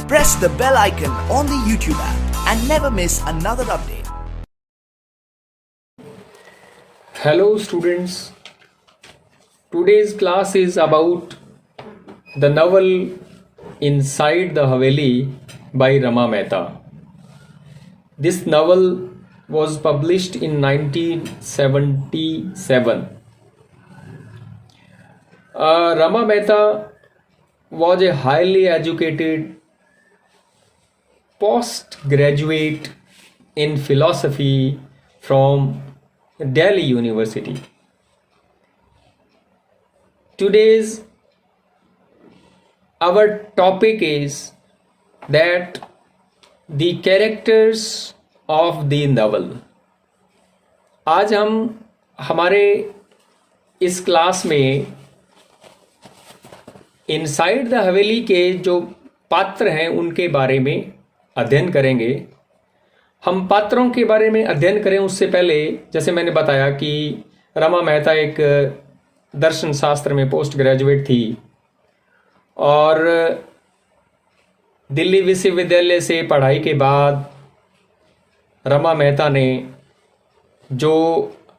Press the bell icon on the YouTube app and never miss another update. Hello students, today's class is about the novel Inside the Haveli by Rama Mehta. This novel was published in 1977. Rama Mehta was a highly educated postgraduate in philosophy from Delhi University. Today's our topic is that the characters of the novel. आज हम हमारे इस class में inside the हवेली के जो पात्र हैं उनके बारे में अध्ययन करेंगे। हम पात्रों के बारे में अध्ययन करें उससे पहले जैसे मैंने बताया कि रमा मेहता एक दर्शन शास्त्र में पोस्ट ग्रेजुएट थी और दिल्ली विश्वविद्यालय से पढ़ाई के बाद रमा मेहता ने जो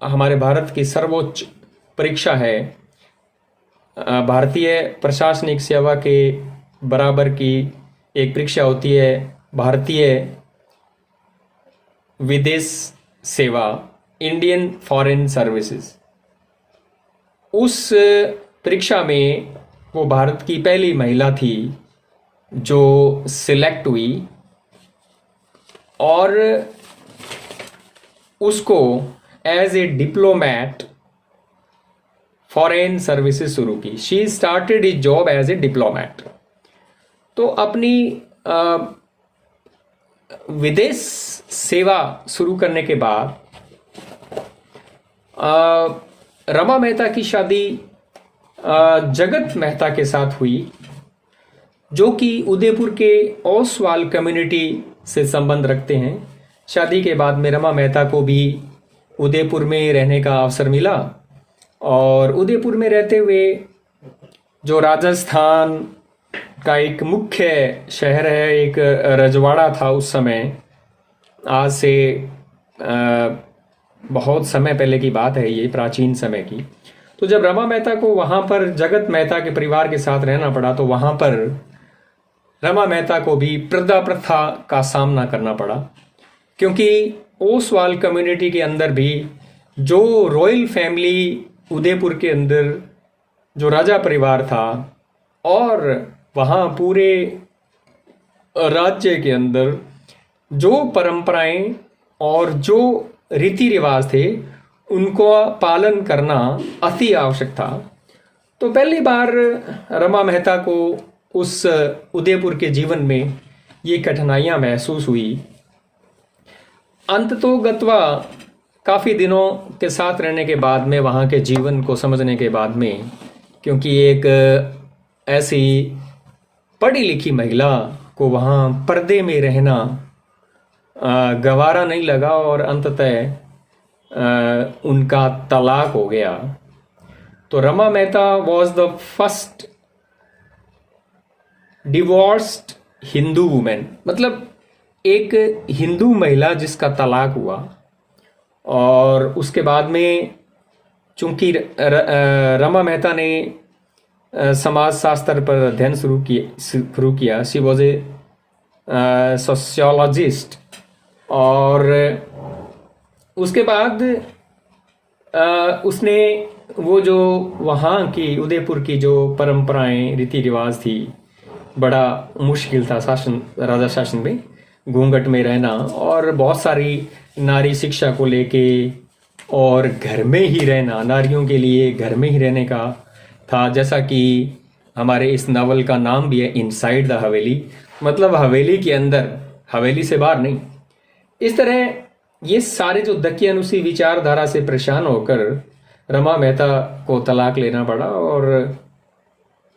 हमारे भारत की सर्वोच्च परीक्षा है भारतीय प्रशासनिक सेवा के बराबर की एक परीक्षा होती है भारतीय विदेश सेवा इंडियन फॉरेन सर्विसेज। उस परीक्षा में वो भारत की पहली महिला थी जो सिलेक्ट हुई और उसको as a diplomat foreign services शुरू की। She started his job as a diplomat. तो अपनी विदेश सेवा शुरू करने के बाद रमा मेहता की शादी जगत मेहता के साथ हुई जो कि उदयपुर के ओसवाल कम्युनिटी से संबंध रखते हैं। शादी के बाद में रमा मेहता को भी उदयपुर में रहने का अवसर मिला और उदयपुर में रहते हुए जो राजस्थान का एक मुख्य शहर है एक रजवाड़ा था उस समय, आज से बहुत समय पहले की बात है ये, प्राचीन समय की। तो जब रमा मेहता को वहाँ पर जगत मेहता के परिवार के साथ रहना पड़ा तो वहाँ पर रमा मेहता को भी प्रथा प्रथा का सामना करना पड़ा क्योंकि ओसवाल कम्युनिटी के अंदर भी जो रॉयल फैमिली उदयपुर के अंदर जो राजा परिवार था और वहाँ पूरे राज्य के अंदर जो परंपराएं और जो रीति रिवाज थे उनको पालन करना अति आवश्यक था। तो पहली बार रमा मेहता को उस उदयपुर के जीवन में ये कठिनाइयाँ महसूस हुई। अंत तो गत्वा काफ़ी दिनों के साथ रहने के बाद में वहाँ के जीवन को समझने के बाद में क्योंकि एक ऐसी पढ़ी लिखी महिला को वहाँ पर्दे में रहना गवारा नहीं लगा और अंततः उनका तलाक हो गया। तो Rama Mehta was the first divorced Hindu women, मतलब एक हिंदू महिला जिसका तलाक हुआ। और उसके बाद में चूंकि रमा मेहता ने समाज शास्त्र पर अध्ययन शुरू किया। शी वॉज ए सोशियोलॉजिस्ट और उसके बाद उसने वो जो वहाँ की उदयपुर की जो परंपराएं रीति रिवाज थी, बड़ा मुश्किल था शासन, राजा शासन में घूंघट में रहना और बहुत सारी नारी शिक्षा को लेके और घर में ही रहना, नारियों के लिए घर में ही रहने का था। जैसा कि हमारे इस नावल का नाम भी है इनसाइड द हवेली, मतलब हवेली के अंदर, हवेली से बाहर नहीं। इस तरह ये सारे जो दकियानुसी विचारधारा से परेशान होकर रमा मेहता को तलाक लेना पड़ा। और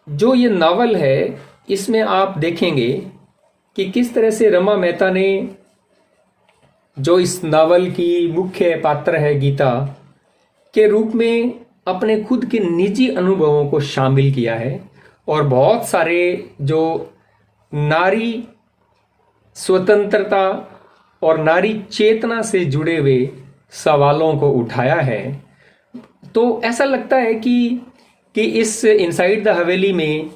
जो ये नावल है इसमें आप देखेंगे कि किस तरह से रमा मेहता ने जो इस नावल की मुख्य पात्र है गीता के रूप में अपने खुद के निजी अनुभवों को शामिल किया है और बहुत सारे जो नारी स्वतंत्रता और नारी चेतना से जुड़े हुए सवालों को उठाया है। तो ऐसा लगता है कि इस इनसाइड द हवेली में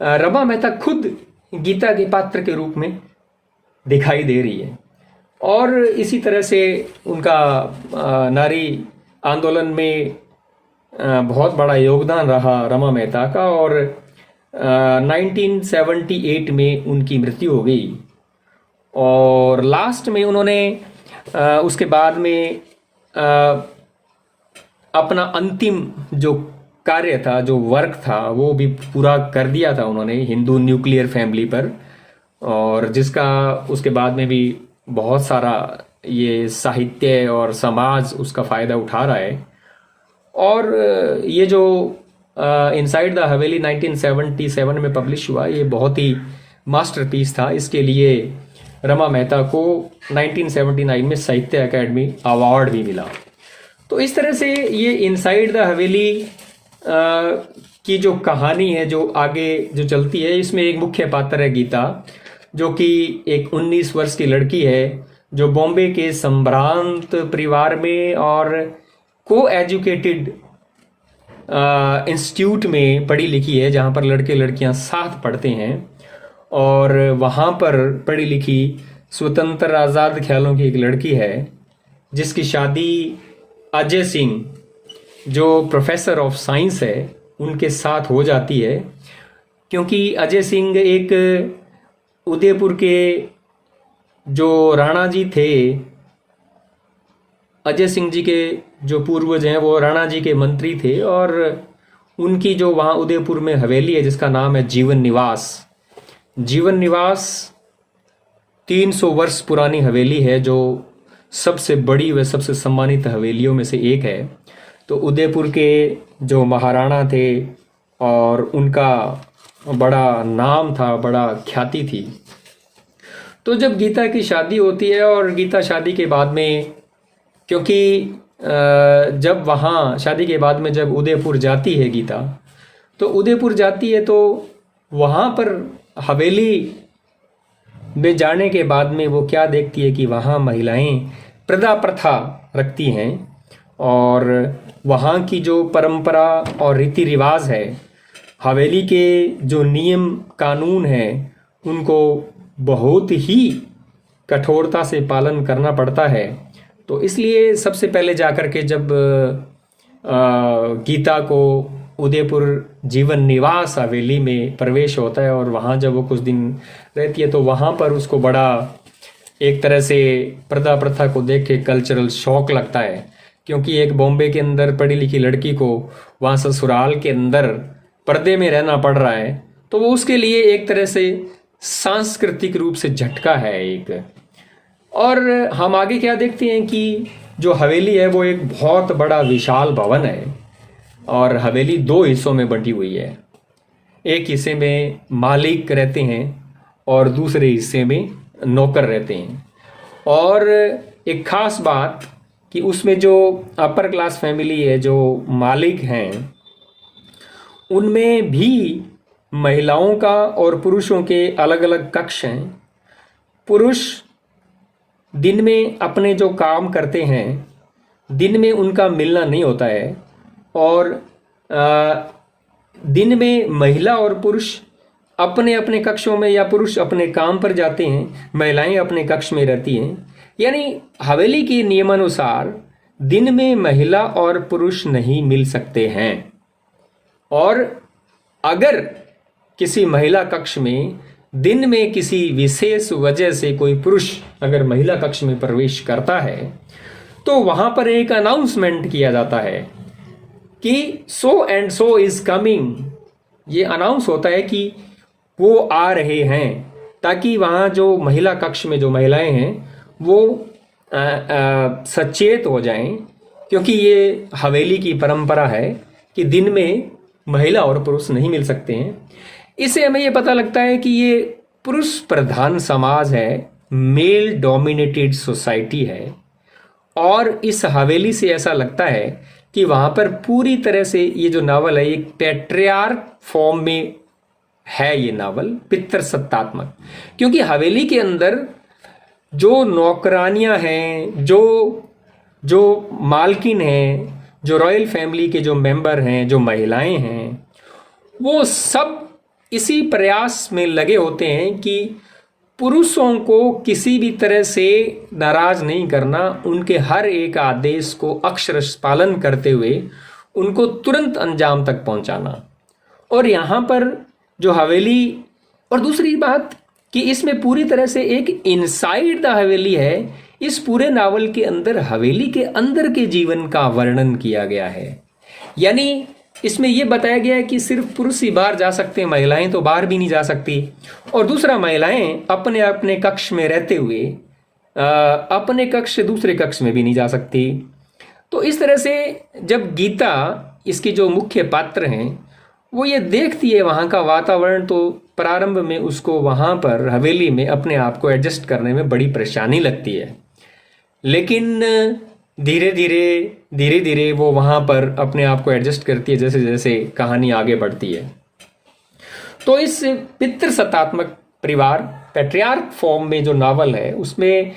रमा मेहता खुद गीता के पात्र के रूप में दिखाई दे रही है। और इसी तरह से उनका नारी आंदोलन में बहुत बड़ा योगदान रहा रमा मेहता का, और 1978 में उनकी मृत्यु हो गई। और लास्ट में उन्होंने उसके बाद में अपना अंतिम जो कार्य था, जो वर्क था, वो भी पूरा कर दिया था उन्होंने हिंदू न्यूक्लियर फैमिली पर, और जिसका उसके बाद में भी बहुत सारा ये साहित्य और समाज उसका फ़ायदा उठा रहा है। और ये जो इनसाइड द हवेली 1977 में पब्लिश हुआ, ये बहुत ही मास्टरपीस था। इसके लिए रमा मेहता को 1979 में साहित्य अकेडमी अवार्ड भी मिला। तो इस तरह से ये इनसाइड द हवेली की जो कहानी है, जो आगे जो चलती है, इसमें एक मुख्य पात्र है गीता, जो कि एक 19 वर्ष की लड़की है जो बॉम्बे के संभ्रांत परिवार में और को एजुकेटेड इंस्टीट्यूट में पढ़ी लिखी है, जहाँ पर लड़के लड़कियाँ साथ पढ़ते हैं। और वहाँ पर पढ़ी लिखी स्वतंत्र आज़ाद ख्यालों की एक लड़की है जिसकी शादी अजय सिंह, जो प्रोफेसर ऑफ साइंस है, उनके साथ हो जाती है। क्योंकि अजय सिंह एक उदयपुर के जो राणा जी थे, अजय सिंह जी के जो पूर्वज हैं वो राणा जी के मंत्री थे, और उनकी जो वहाँ उदयपुर में हवेली है जिसका नाम है जीवन निवास। जीवन निवास 300 वर्ष पुरानी हवेली है, जो सबसे बड़ी व सबसे सम्मानित हवेलियों में से एक है। तो उदयपुर के जो महाराणा थे और उनका बड़ा नाम था, बड़ा ख्याति थी। तो जब गीता की शादी होती है, और गीता शादी के बाद में, क्योंकि जब वहाँ शादी के बाद में जब उदयपुर जाती है गीता, तो उदयपुर जाती है तो वहाँ पर हवेली में जाने के बाद में वो क्या देखती है कि वहाँ महिलाएं प्रदा प्रथा रखती हैं, और वहाँ की जो परंपरा और रीति रिवाज है, हवेली के जो नियम कानून हैं, उनको बहुत ही कठोरता से पालन करना पड़ता है। तो इसलिए सबसे पहले जाकर के जब गीता को उदयपुर जीवन निवास हवेली में प्रवेश होता है, और वहाँ जब वो कुछ दिन रहती है, तो वहाँ पर उसको बड़ा एक तरह से प्रथा प्रथा को देख के कल्चरल शॉक लगता है। क्योंकि एक बॉम्बे के अंदर पढ़ी लिखी लड़की को वहाँ ससुराल के अंदर पर्दे में रहना पड़ रहा है, तो वो उसके लिए एक तरह से सांस्कृतिक रूप से झटका है एक। और हम आगे क्या देखते हैं कि जो हवेली है वो एक बहुत बड़ा विशाल भवन है, और हवेली 2 हिस्सों में बंटी हुई है। एक हिस्से में मालिक रहते हैं और दूसरे हिस्से में नौकर रहते हैं। और एक ख़ास बात कि उसमें जो अपर क्लास फैमिली है, जो मालिक हैं, उनमें भी महिलाओं का और पुरुषों के अलग अलग कक्ष हैं। पुरुष दिन में अपने जो काम करते हैं, दिन में उनका मिलना नहीं होता है, और दिन में महिला और पुरुष अपने अपने कक्षों में, या पुरुष अपने काम पर जाते हैं, महिलाएं अपने कक्ष में रहती हैं। यानी हवेली के नियमानुसार दिन में महिला और पुरुष नहीं मिल सकते हैं। और अगर किसी महिला कक्ष में दिन में किसी विशेष वजह से कोई पुरुष अगर महिला कक्ष में प्रवेश करता है, तो वहाँ पर एक अनाउंसमेंट किया जाता है कि so and so is coming. ये अनाउंस होता है कि वो आ रहे हैं, ताकि वहाँ जो महिला कक्ष में जो महिलाएं हैं वो सचेत हो जाएं। क्योंकि ये हवेली की परंपरा है कि दिन में महिला और पुरुष नहीं मिल सकते हैं। इससे हमें ये पता लगता है कि ये पुरुष प्रधान समाज है, मेल डोमिनेटेड सोसाइटी है। और इस हवेली से ऐसा लगता है कि वहाँ पर पूरी तरह से ये जो नावल है, एक पैट्रियार्क फॉर्म में है ये नावल, पितृसत्तात्मक। क्योंकि हवेली के अंदर जो नौकरानियां हैं, जो जो मालकिन हैं, जो रॉयल फैमिली के जो मेंबर हैं, जो महिलाएं हैं, वो सब इसी प्रयास में लगे होते हैं कि पुरुषों को किसी भी तरह से नाराज नहीं करना, उनके हर एक आदेश को अक्षरशः पालन करते हुए उनको तुरंत अंजाम तक पहुंचाना। और यहाँ पर जो हवेली, और दूसरी बात कि इसमें पूरी तरह से एक इनसाइड द हवेली है। इस पूरे नावल के अंदर हवेली के अंदर के जीवन का वर्णन किया गया है। यानी इसमें यह बताया गया है कि सिर्फ पुरुष ही बाहर जा सकते हैं, महिलाएं तो बाहर भी नहीं जा सकती। और दूसरा, महिलाएं अपने अपने कक्ष में रहते हुए अपने कक्ष से दूसरे कक्ष में भी नहीं जा सकती। तो इस तरह से जब गीता, इसकी जो मुख्य पात्र हैं, वो ये देखती है वहाँ का वातावरण, तो प्रारंभ में उसको वहाँ पर हवेली में अपने आप को एडजस्ट करने में बड़ी परेशानी लगती है। लेकिन धीरे धीरे वो वहाँ पर अपने आप को एडजस्ट करती है जैसे जैसे कहानी आगे बढ़ती है। तो इस पितृसत्तात्मक परिवार, पैट्रियार्क फॉर्म में जो नावल है, उसमें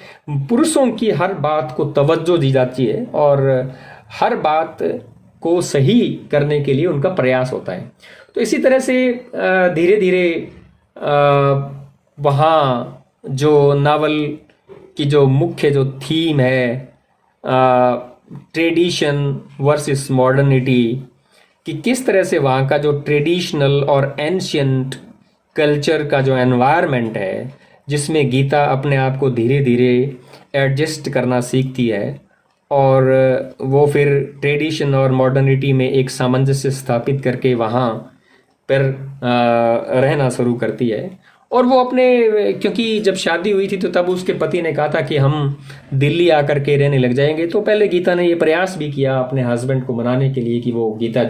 पुरुषों की हर बात को तवज्जो दी जाती है और हर बात को सही करने के लिए उनका प्रयास होता है। तो इसी तरह से धीरे धीरे वहाँ जो नावल की जो मुख्य जो थीम है, ट्रेडिशन वर्सेस मॉडर्निटी, कि किस तरह से वहाँ का जो ट्रेडिशनल और एंशियंट कल्चर का जो एनवायरनमेंट है, जिसमें गीता अपने आप को धीरे धीरे एडजस्ट करना सीखती है और वो फिर ट्रेडिशन और मॉडर्निटी में एक सामंजस्य स्थापित करके वहाँ पर रहना शुरू करती है। और वो अपने, क्योंकि जब शादी हुई थी तो तब उसके पति ने कहा था कि हम दिल्ली आकर के रहने लग जाएंगे, तो पहले गीता ने ये प्रयास भी किया अपने हस्बैंड को मनाने के लिए कि वो गीता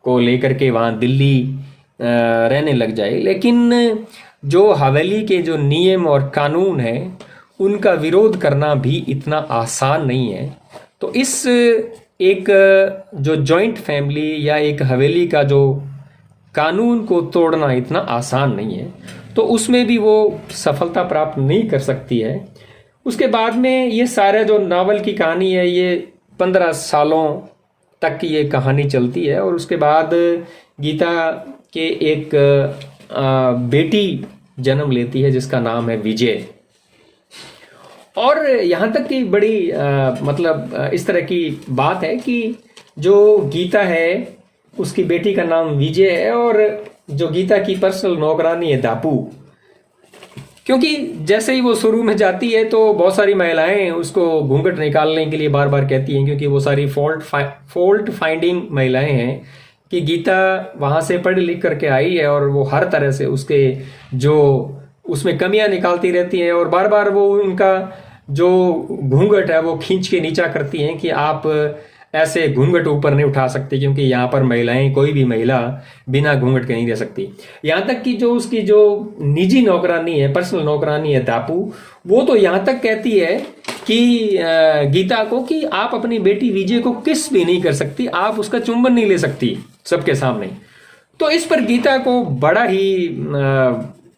को लेकर के वहाँ दिल्ली रहने लग जाए। लेकिन जो हवेली के जो नियम और कानून हैं, उनका विरोध करना भी इतना आसान नहीं है। तो इस एक जो जॉइंट फैमिली या एक हवेली का जो कानून को तोड़ना इतना आसान नहीं है, तो उसमें भी वो सफलता प्राप्त नहीं कर सकती है। उसके बाद में ये सारा जो नावल की कहानी है, ये 15 सालों तक की ये कहानी चलती है। और उसके बाद गीता के एक बेटी जन्म लेती है जिसका नाम है विजय। और यहाँ तक कि बड़ी इस तरह की बात है कि जो गीता है उसकी बेटी का नाम विजय है और जो गीता की पर्सनल नौकरानी है दापू। क्योंकि जैसे ही वो शुरू में जाती है तो बहुत सारी महिलाएं उसको घूंघट निकालने के लिए बार बार कहती हैं, क्योंकि वो सारी फॉल्ट फाइंडिंग महिलाएं हैं कि गीता वहाँ से पढ़ लिख करके आई है और वो हर तरह से उसके जो उसमें कमियां निकालती रहती हैं और बार बार वो उनका जो घूंघट है वो खींच के नीचा करती हैं कि आप ऐसे घूंघट ऊपर नहीं उठा सकते, क्योंकि यहाँ पर महिलाएं, कोई भी महिला बिना घूंघट के नहीं रह सकती। यहाँ तक कि जो उसकी जो निजी नौकरानी है, पर्सनल नौकरानी है दापू, वो तो यहाँ तक कहती है कि गीता को कि आप अपनी बेटी विजय को किस भी नहीं कर सकती, आप उसका चुंबन नहीं ले सकती सबके सामने। तो इस पर गीता को बड़ा ही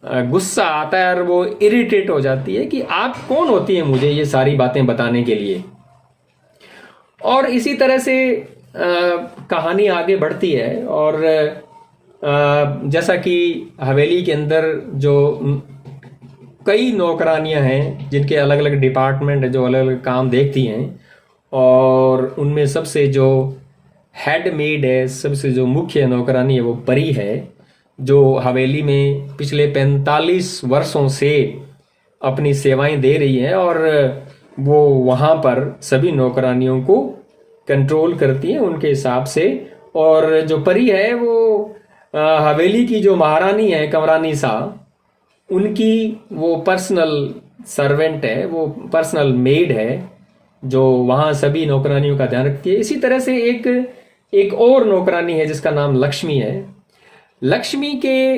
गुस्सा आता है और वो इरिटेट हो जाती है कि आप कौन होती है मुझे ये सारी बातें बताने के लिए। और इसी तरह से कहानी आगे बढ़ती है और जैसा कि हवेली के अंदर जो कई नौकरानियां हैं जिनके अलग अलग डिपार्टमेंट है, जो अलग अलग काम देखती हैं, और उनमें सबसे जो हेड मेड है, सबसे जो मुख्य नौकरानी है वो परी है, जो हवेली में पिछले 45 वर्षों से अपनी सेवाएं दे रही है और वो वहाँ पर सभी नौकरानियों को कंट्रोल करती है उनके हिसाब से। और जो परी है वो हवेली की जो महारानी है कमरानी सा, उनकी वो पर्सनल सर्वेंट है, वो पर्सनल मेड है जो वहाँ सभी नौकरानियों का ध्यान रखती है। इसी तरह से एक और नौकरानी है जिसका नाम लक्ष्मी है। लक्ष्मी के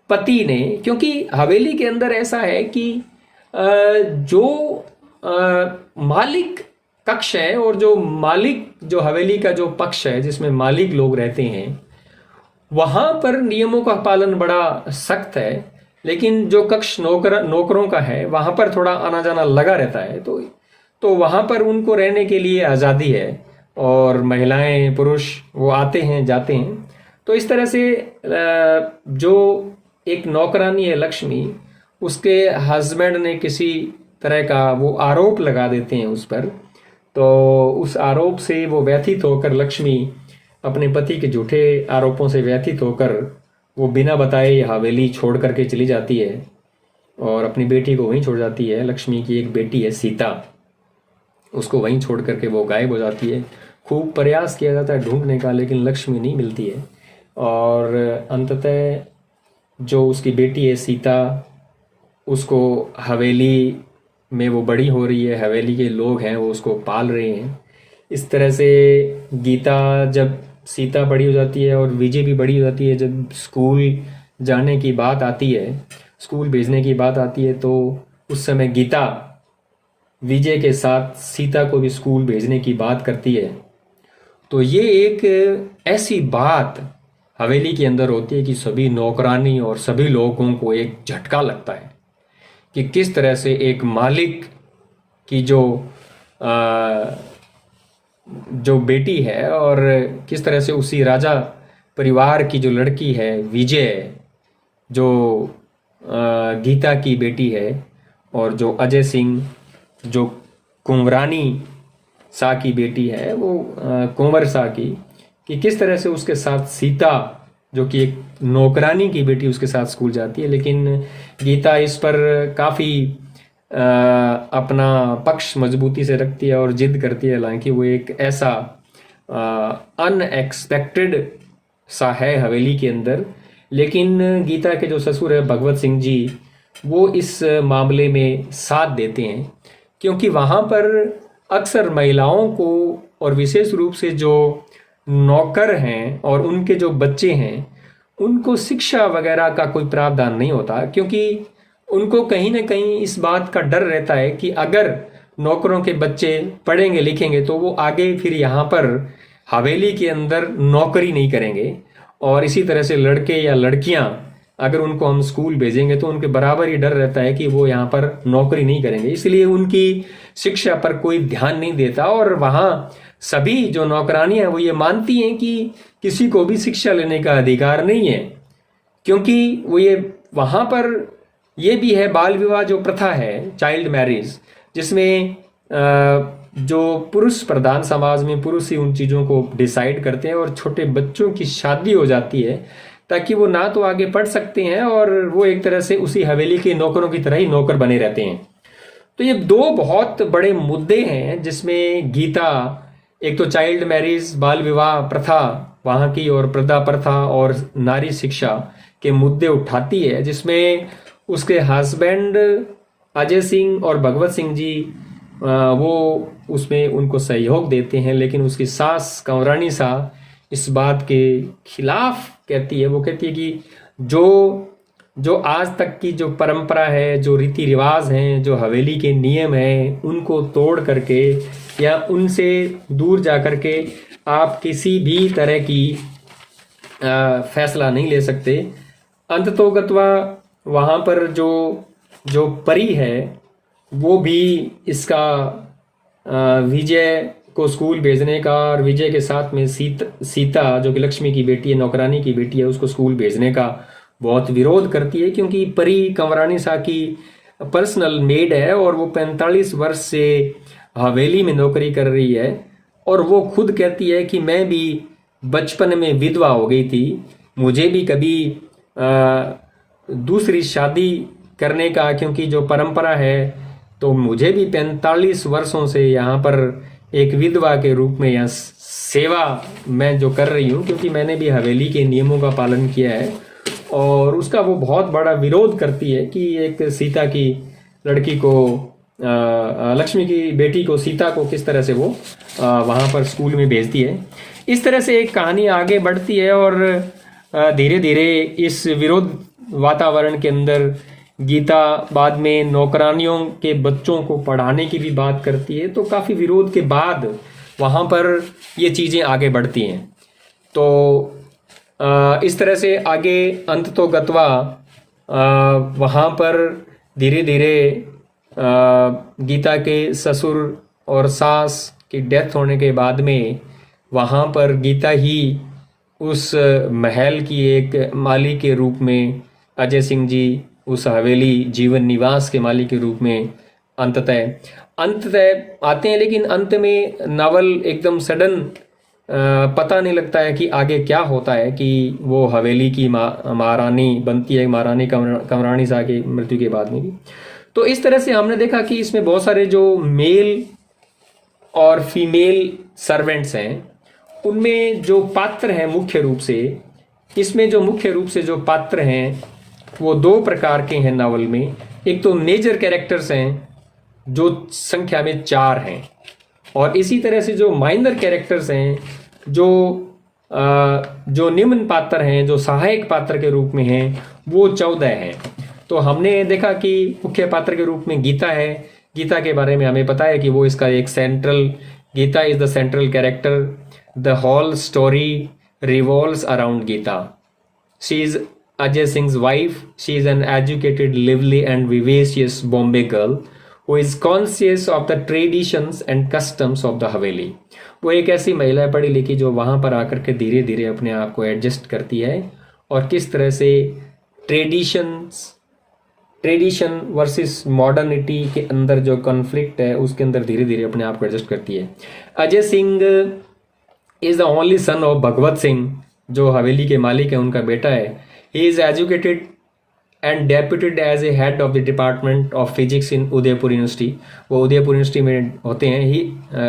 पति ने, क्योंकि हवेली के अंदर ऐसा है कि जो मालिक कक्ष है और जो मालिक, जो हवेली का जो पक्ष है जिसमें मालिक लोग रहते हैं, वहाँ पर नियमों का पालन बड़ा सख्त है। लेकिन जो कक्ष नौकरों का है वहाँ पर थोड़ा आना जाना लगा रहता है। तो वहाँ पर उनको रहने के लिए आज़ादी है और महिलाएं पुरुष वो आते हैं जाते हैं। तो इस तरह से जो एक नौकरानी है लक्ष्मी, उसके हस्बैंड ने किसी तरह का वो आरोप लगा देते हैं उस पर। तो उस आरोप से वो व्यथित होकर लक्ष्मी अपने पति के झूठे आरोपों से व्यथित होकर वो बिना बताए हवेली छोड़ करके चली जाती है और अपनी बेटी को वहीं छोड़ जाती है। लक्ष्मी की एक बेटी है सीता, उसको वहीं छोड़ करके वो गायब हो जाती है। खूब प्रयास किया जाता है ढूंढने का, लेकिन लक्ष्मी नहीं मिलती है। और अंततः जो उसकी बेटी है सीता, उसको हवेली में वो बड़ी हो रही है, हवेली के लोग हैं वो उसको पाल रहे हैं। इस तरह से गीता, जब सीता बड़ी हो जाती है और विजय भी बड़ी हो जाती है, जब स्कूल जाने की बात आती है, स्कूल भेजने की बात आती है, तो उस समय गीता विजय के साथ सीता को भी स्कूल भेजने की बात करती है। तो ये एक ऐसी बात हवेली के अंदर होती है कि सभी नौकरानी और सभी लोगों को एक झटका लगता है कि किस तरह से एक मालिक की जो बेटी है और किस तरह से उसी राजा परिवार की जो लड़की है विजय, जो गीता की बेटी है, और जो अजय सिंह जो कुंवरानी शाह की बेटी है, वो कुंवर शाह की, कि किस तरह से उसके साथ सीता जो कि एक नौकरानी की बेटी उसके साथ स्कूल जाती है। लेकिन गीता इस पर काफ़ी अपना पक्ष मजबूती से रखती है और जिद करती है। हालांकि वो एक ऐसा अनएक्सपेक्टेड सा है हवेली के अंदर, लेकिन गीता के जो ससुर है भगवत सिंह जी, वो इस मामले में साथ देते हैं, क्योंकि वहाँ पर अक्सर महिलाओं को और विशेष रूप से जो नौकर हैं और उनके जो बच्चे हैं, उनको शिक्षा वगैरह का कोई प्रावधान नहीं होता, क्योंकि उनको कहीं ना कहीं इस बात का डर रहता है कि अगर नौकरों के बच्चे पढ़ेंगे लिखेंगे तो वो आगे फिर यहाँ पर हवेली के अंदर नौकरी नहीं करेंगे, और इसी तरह से लड़के या लड़कियाँ अगर उनको हम स्कूल भेजेंगे तो उनके बराबर ही डर रहता है कि वो यहाँ पर नौकरी नहीं करेंगे। इसलिए उनकी शिक्षा पर कोई ध्यान नहीं देता, और वहाँ सभी जो नौकरानियाँ हैं वो ये मानती हैं कि किसी को भी शिक्षा लेने का अधिकार नहीं है, क्योंकि वो ये वहाँ पर ये भी है बाल विवाह जो प्रथा है, चाइल्ड मैरिज, जिसमें जो पुरुष प्रधान समाज में पुरुष ही उन चीज़ों को डिसाइड करते हैं और छोटे बच्चों की शादी हो जाती है ताकि वो ना तो आगे पढ़ सकते हैं और वो एक तरह से उसी हवेली के नौकरों की तरह ही नौकर बने रहते हैं। तो ये दो बहुत बड़े मुद्दे हैं जिसमें गीता एक तो चाइल्ड मैरिज बाल विवाह प्रथा वहाँ की और प्रथा प्रथा और नारी शिक्षा के मुद्दे उठाती है, जिसमें उसके हस्बैंड अजय सिंह और भगवत सिंह जी वो उसमें उनको सहयोग देते हैं, लेकिन उसकी सास कंवरानी शाह इस बात के खिलाफ कहती है। वो कहती है कि जो आज तक की जो परंपरा है, जो रीति रिवाज हैं, जो हवेली के नियम हैं, उनको तोड़ करके या उनसे दूर जा करके आप किसी भी तरह की फैसला नहीं ले सकते। अंततोगत्वा वहाँ पर जो परी है वो भी इसका विजय को स्कूल भेजने का और विजय के साथ में सीता जो कि लक्ष्मी की बेटी है, नौकरानी की बेटी है, उसको स्कूल भेजने का बहुत विरोध करती है, क्योंकि परी कंवरानी शाह की पर्सनल मेड है और वो 45 वर्ष से हवेली में नौकरी कर रही है। और वो खुद कहती है कि मैं भी बचपन में विधवा हो गई थी, मुझे भी कभी दूसरी शादी करने का क्योंकि जो परंपरा है, तो मुझे भी 45 वर्षों से यहाँ पर एक विधवा के रूप में यहाँ सेवा मैं जो कर रही हूँ, क्योंकि मैंने भी हवेली के नियमों का पालन किया है। और उसका वो बहुत बड़ा विरोध करती है कि एक सीता की लड़की को लक्ष्मी की बेटी को सीता को किस तरह से वो वहाँ पर स्कूल में भेजती है। इस तरह से एक कहानी आगे बढ़ती है और धीरे धीरे इस विरोध वातावरण के अंदर गीता बाद में नौकरानियों के बच्चों को पढ़ाने की भी बात करती है। तो काफ़ी विरोध के बाद वहाँ पर ये चीज़ें आगे बढ़ती हैं। तो इस तरह से आगे अंततोगत्वा वहाँ पर धीरे धीरे गीता के ससुर और सास की डेथ होने के बाद में वहाँ पर गीता ही उस महल की एक माली के रूप में, अजय सिंह जी उस हवेली जीवन निवास के माली के रूप में अंततः आते हैं। लेकिन अंत में नावल एकदम सडन पता नहीं लगता है कि आगे क्या होता है, कि वो हवेली की महारानी बनती है, महारानी कंवरानी शाह की मृत्यु के बाद में भी। तो इस तरह से हमने देखा कि इसमें बहुत सारे जो मेल और फीमेल सर्वेंट्स हैं, उनमें जो पात्र हैं मुख्य रूप से, इसमें जो मुख्य रूप से जो पात्र हैं वो दो प्रकार के हैं नावल में। एक तो मेजर कैरेक्टर्स हैं जो संख्या में 4 हैं, और इसी तरह से जो माइनर कैरेक्टर्स हैं जो निम्न पात्र हैं, जो सहायक पात्र के रूप में हैं, वो 14 हैं। तो हमने देखा कि मुख्य पात्र के रूप में गीता है। गीता के बारे में हमें पता है कि वो इसका एक Geeta is the central character. The whole story revolves around Geeta. She is Ajay Singh's wife. She is an educated, lively and vivacious Bombay girl who is conscious of the traditions and customs of the Haveli. वो एक ऐसी महिला है पढ़ी लिखी जो वहाँ पर आकर के धीरे धीरे अपने आप को एडजस्ट करती है, और किस तरह से ट्रेडिशन वर्सेस मॉडर्निटी के अंदर जो कॉन्फ्लिक्ट है उसके अंदर धीरे धीरे अपने आप को एडजस्ट करती है। Ajay Singh is the only son of Bhagwat Singh, जो हवेली के मालिक है, उनका बेटा है। He is educated and deputed as a head of the Department of Physics in Udaipur University. वो उदयपुर यूनिवर्सिटी में होते हैं ही।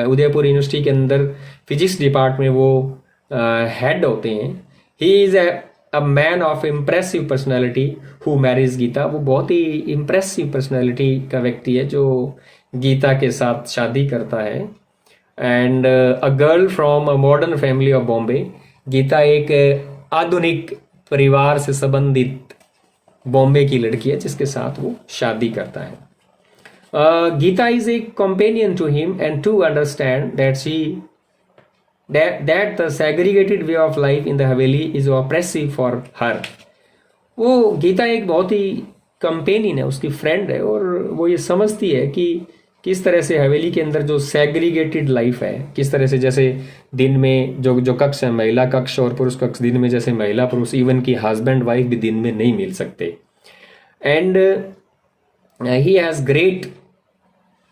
उदयपुर यूनिवर्सिटी के अंदर फिजिक्स डिपार्टमेंट में वो हेड होते हैं। He is a man of impressive personality who marries Gita. वो बहुत ही इम्प्रेसिव पर्सनैलिटी का व्यक्ति है जो गीता के साथ शादी करता है। And a girl from a modern family of Bombay. Geeta एक आधुनिक परिवार से संबंधित बॉम्बे की लड़की है जिसके साथ वो शादी करता है। Geeta is a companion to him and to understand that the segregated way of life in the haveli is oppressive for her. वो गीता एक बहुत ही कंपेनियन है, उसकी फ्रेंड है, और वो ये समझती है कि किस तरह से हवेली के अंदर जो सेग्रीगेटेड लाइफ है, किस तरह से जैसे दिन में जो कक्ष है, महिला कक्ष और पुरुष कक्ष, दिन में जैसे महिला पुरुष, इवन की हस्बैंड वाइफ भी दिन में नहीं मिल सकते। And he has great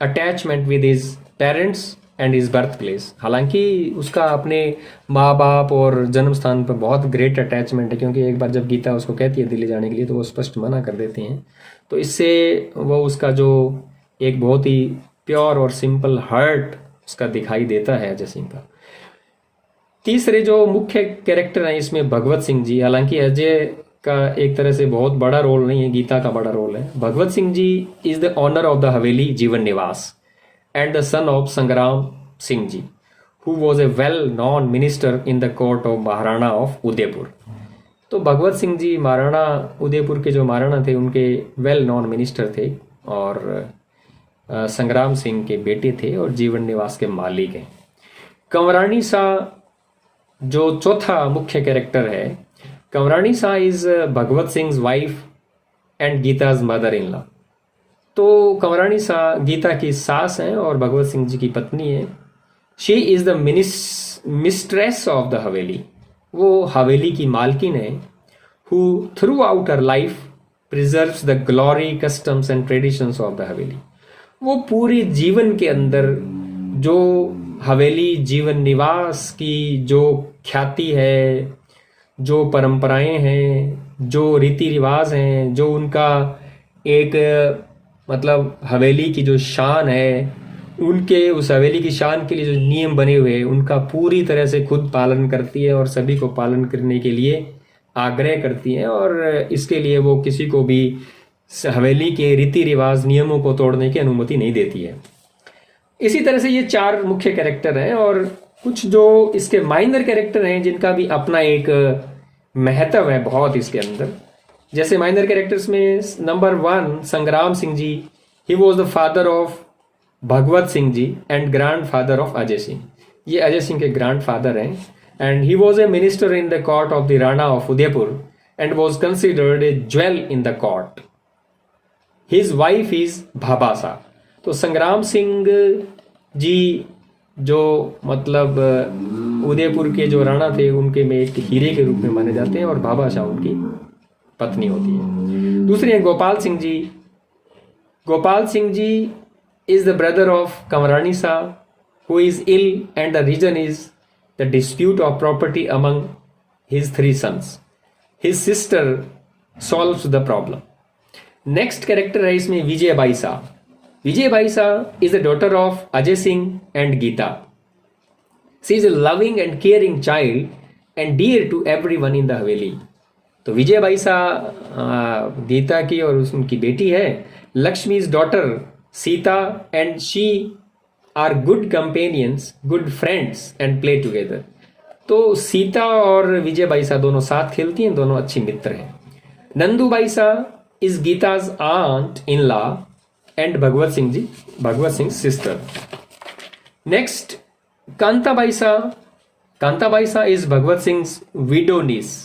attachment with his parents and his birth place. हालांकि उसका अपने माँ बाप और जन्म स्थान पर बहुत ग्रेट अटैचमेंट है, क्योंकि एक बार जब गीता उसको कहती है दिल्ली जाने के लिए तो वो स्पष्ट मना कर देते हैं। तो इससे वो उसका जो एक बहुत ही प्योर और सिंपल हार्ट उसका दिखाई देता है अजय सिंह का। तीसरे जो मुख्य कैरेक्टर हैं इसमें भगवत सिंह जी। हालांकि अजय का एक तरह से बहुत बड़ा रोल नहीं है, गीता का बड़ा रोल है। Bhagwat Singh ji is the owner of the haveli Jeevan Niwas and the son of Sangram Singh ji, who was a well known minister in the court of Maharana of Udaipur. तो भगवत सिंह जी महाराणा उदयपुर के जो महाराणा थे उनके वेल नॉन मिनिस्टर थे, और संग्राम सिंह के बेटे थे और जीवन निवास के मालिक हैं। कंवरानी शाह जो चौथा मुख्य कैरेक्टर है, Kanwarani Shah is Bhagwat Singh wife and Geeta's mother in law. तो कंवरानी शाह गीता की सास हैं और भगवत सिंह जी की पत्नी है। She is the mistress of the हवेली। वो हवेली की मालकिन है, who through out her life preserves the glory customs and traditions of the हवेली। वो पूरे जीवन के अंदर जो हवेली जीवन निवास की जो ख्याति है, जो परंपराएं हैं, जो रीति रिवाज हैं, जो उनका एक मतलब हवेली की जो शान है, उनके उस हवेली की शान के लिए जो नियम बने हुए हैं उनका पूरी तरह से खुद पालन करती है और सभी को पालन करने के लिए आग्रह करती है, और इसके लिए वो किसी को भी हवेली के रीति रिवाज नियमों को तोड़ने की अनुमति नहीं देती है। इसी तरह से ये 4 मुख्य कैरेक्टर हैं, और कुछ जो इसके माइनर कैरेक्टर हैं जिनका भी अपना एक महत्व है बहुत इसके अंदर। जैसे माइनर कैरेक्टर्स में number 1 Sangram Singh ji, he was the father of Bhagwat Singh ji and grandfather of Ajay Singh. ये अजय सिंह के ग्रैंड फादर हैं, and he was a minister in the court of the Rana of Udaipur and was considered a jewel in the court. His wife is भाबासा। तो संग्राम सिंह जी जो मतलब उदयपुर के जो राणा थे उनके में एक हीरे के रूप में माने जाते हैं और भाबासा उनकी पत्नी होती है। दूसरे हैं Gopal Singh ji. Gopal Singh ji is the brother of Kamrani Sa, who is ill, and the reason is the dispute of property among his 3 sons. His sister solves the problem. Next character है इसमें विजय बाईसा। विजय बाईसा is the daughter of Ajay Singh and Geeta. She is a loving and caring child and dear to everyone in the Haveli. तो विजय बाईसा गीता की और उनकी बेटी है। Lakshmi is daughter Sita and she are good companions, good friends and play together. तो सीता और विजय बाईसा दोनों साथ खेलती हैं, दोनों अच्छी मित्र हैं। Nandu Baisa is Geeta's aunt in law and Bhagwat Singh ji, Bhagwat Singh sister. Next Kanta Baisa. Kanta Baisa is Bhagwat Singh widow niece.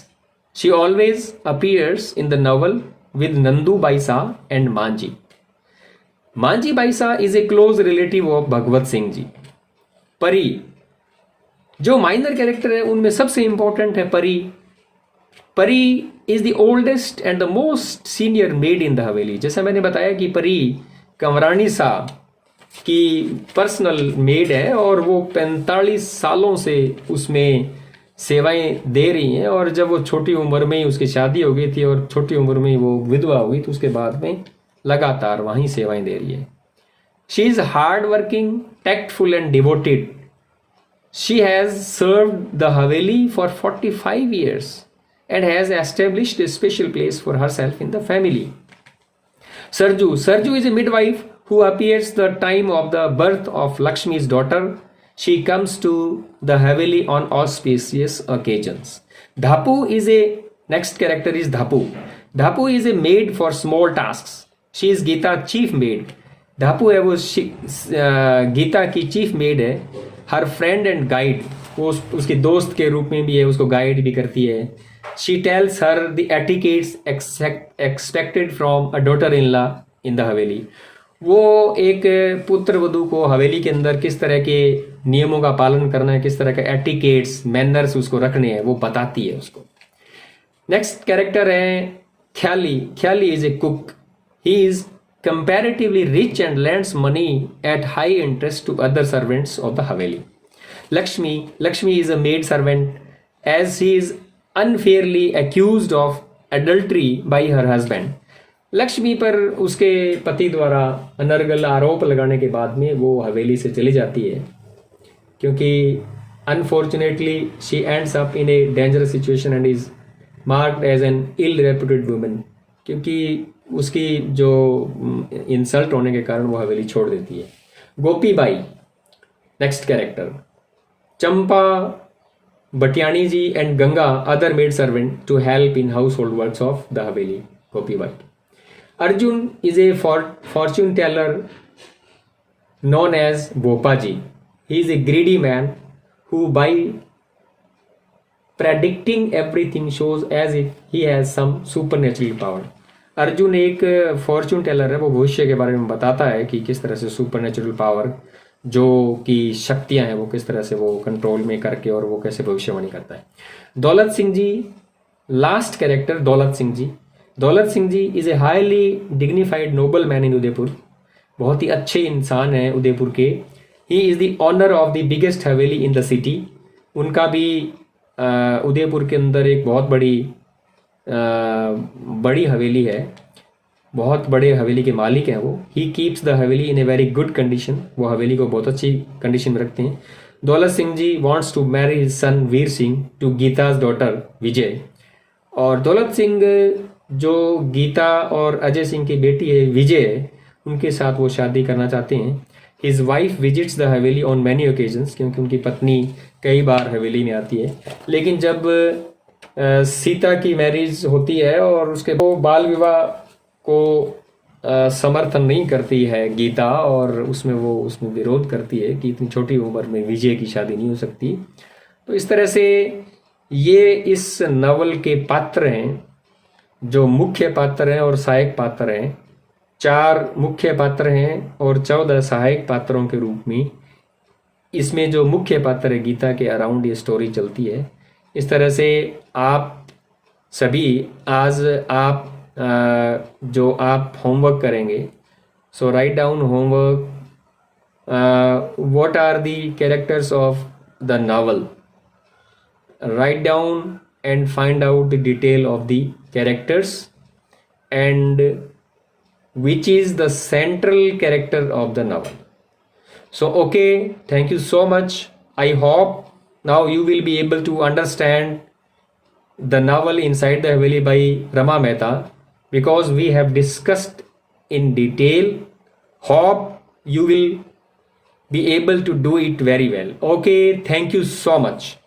She always appears in the novel with Nandu Baisa and Manji. Manji Baisa is a close relative of भगवत सिंह जी। परी जो माइनर कैरेक्टर है उनमें सबसे इंपॉर्टेंट है परी। परी is the oldest and the most senior made in the हवेली। जैसा मैंने बताया कि परी कंवरानी सा की पर्सनल मेड है और वो 45 सालों से उसमें सेवाएं दे रही हैं, और जब वो छोटी उम्र में ही उसकी शादी हो गई थी और छोटी उम्र में ही वो विधवा हुई तो उसके बाद में लगातार वहीं सेवाएं दे रही है। She is hard working, tactful and devoted. She has served the Haveli for 45 years and has established a special place for herself in the family. Sarju. Sarju is a midwife who appears the time of the birth of Lakshmi's daughter. She comes to the Haveli on auspicious occasions. Dhapu is a next character is Dhapu. Dhapu is a maid for small tasks. She is Gita chief maid. Dhapu है वो गीता की chief made है। हर friend and guide, वो उसकी दोस्त के रूप में भी है, उसको गाइड भी करती है। She tells her the etiquettes expected from a daughter-in-law in the Haveli. वो एक पुत्र वधू को हवेली के अंदर किस तरह के नियमों का पालन करना है, किस तरह के एटिकेट्स मैनर्स उसको रखने हैं, वो बताती है उसको। नेक्स्ट कैरेक्टर है Khyali. Khyali is a cook. He is comparatively rich and lends money at high interest to other servants of the haveli. Lakshmi. Lakshmi is a maid servant as he is unfairly accused of adultery by her husband. Lakshmi पर उसके पति द्वारा अनर्गल आरोप लगाने के बाद में वो हवेली से चली जाती है, क्योंकि unfortunately she ends up in a dangerous situation and is marked as an ill reputed woman, क्योंकि उसकी जो इंसल्ट होने के कारण वो हवेली छोड़ देती है। Gopi Bai next character. Champa, Batiyani ji and Ganga other maid servant to help in household works of the haveli. Gopi Bai. Arjun is a fortune teller known as Bhopaji. He is a greedy man who by predicting everything shows as if he has some supernatural power. Arjun एक fortune teller है, वो भविष्य के बारे में बताता है कि किस तरह से सुपरनेचुरल पावर जो कि शक्तियां हैं वो किस तरह से वो कंट्रोल में करके और वो कैसे भविष्यवाणी करता है। दौलत सिंह जी लास्ट कैरेक्टर। दौलत Singh ji. Daulat Singh ji is a highly dignified noble man in Udaipur. बहुत ही अच्छे इंसान हैं उदयपुर के। He is the owner of the biggest haveli in the city. उनका भी उदयपुर के अंदर एक बहुत बड़ी हवेली है, बहुत बड़े हवेली के मालिक हैं वो। He keeps the Haveli in a very good condition. वो हवेली को बहुत अच्छी कंडीशन में रखते हैं। Daulat Singh ji wants to marry his son Veer Singh to Geeta's daughter Vijay. और दौलत सिंह जो गीता और अजय सिंह की बेटी है विजय, उनके साथ वो शादी करना चाहते हैं। His wife visits the Haveli on many occasions, क्योंकि उनकी पत्नी कई बार हवेली में आती है। लेकिन जब सीता की मैरिज होती है और उसके वो बाल विवाह को समर्थन नहीं करती है गीता, और उसमें विरोध करती है कि इतनी छोटी उम्र में विजय की शादी नहीं हो सकती। तो इस तरह से ये इस नॉवल के पात्र हैं जो मुख्य पात्र हैं और सहायक पात्र हैं, 4 मुख्य पात्र हैं और 14 सहायक पात्रों के रूप में इसमें जो मुख्य पात्र है गीता के अराउंड ये स्टोरी चलती है। इस तरह से आप सभी आज आप जो आप होमवर्क करेंगे, so write down homework, what are the characters of the novel. Write down and find out the detail of the characters and which is the central character of the novel. So okay, thank you so much. I hope now you will be able to understand the novel Inside the Haveli by Rama Mehta, because we have discussed in detail. Hope you will be able to do it very well. Okay, thank you so much.